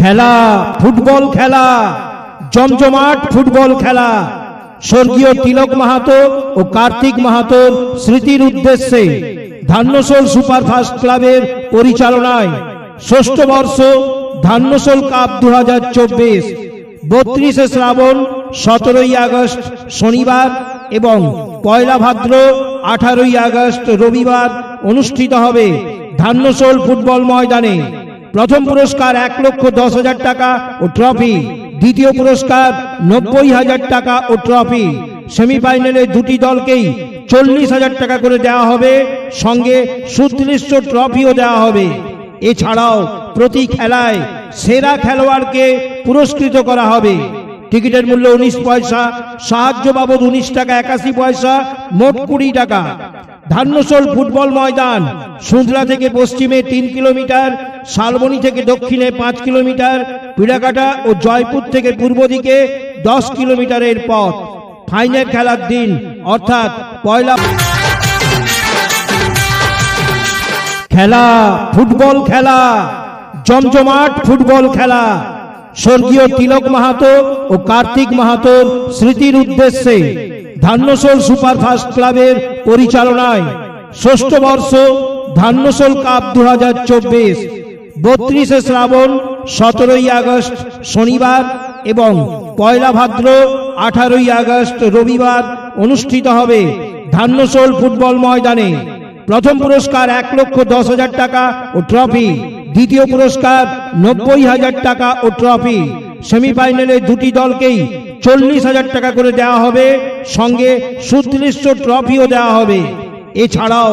খেলা ফুটবল খেলা, জমজমাট ফুটবল খেলা। স্বর্গীয় তিলক মাহাতো ও কার্তিক মাহাতোর স্মৃতির উদ্দেশ্যে ধান্যশোল সুপারফাস্ট ক্লাবের পরিচালনায় ষষ্ঠ বর্ষ ধান্যশোল কাপ 2024 32শে শ্রাবণ 17ই আগস্ট শনিবার এবং 1 ভাদ্র 18ই আগস্ট রবিবার অনুষ্ঠিত হবে ধান্যশোল ফুটবল ময়দানে। প্রথম পুরস্কার 1,10,000 টাকা ও ট্রফি, দ্বিতীয় পুরস্কার 90,000 টাকা ও ট্রফি। সেমিফাইনালে দুটি দলকেই 40,000 টাকা করে দেওয়া হবে, সঙ্গে সুদৃশ্য ট্রফিও দেওয়া হবে। এছাড়াও প্রতি খেলায় সেরা খেলোয়াড়কে পুরস্কৃত করা হবে। টিকিটের মূল্য 19 পয়সা, সাহায্য বাবদ 19 টাকা 81 পয়সা, মোট 20 টাকা। ধান্যশোল ফুটবল ময়দান সুন্দরা থেকে পশ্চিমে 3 কিলোমিটার, শালবনী থেকে দক্ষিণে 5 কিলোমিটার, পিড়াকাটা ও জয়পুর থেকে পূর্ব দিকে 10 কিলোমিটারের পথ। ফাইনাল খেলার দিন অর্থাৎ পয়লা। খেলা ফুটবল খেলা, জমজমাট ফুটবল খেলা। স্বর্গীয় তিলক মাহাতো ও কার্তিক মাহাতোর স্মৃতির উদ্দেশ্যে ধান্যশোল সুপারফাস্ট ক্লাবের পরিচালনায় ষষ্ঠ বর্ষ ধান্যশোল কাপ 2024 32শে শ্রাবণ 17ই আগস্ট শনিবার এবং 1 ভাদ্র 18ই আগস্ট রবিবার অনুষ্ঠিত হবে ধান্যশোল ফুটবল ময়দানে। প্রথম পুরস্কার 1,10,000 টাকা ও ট্রফি, দ্বিতীয় পুরস্কার 90,000 টাকা ও ট্রফি। সেমিফাইনালে দুটি দলকেই 40,000 টাকা করে দেওয়া হবে, সঙ্গে সুদৃশ্য ট্রফিও দেওয়া হবে। এছাড়াও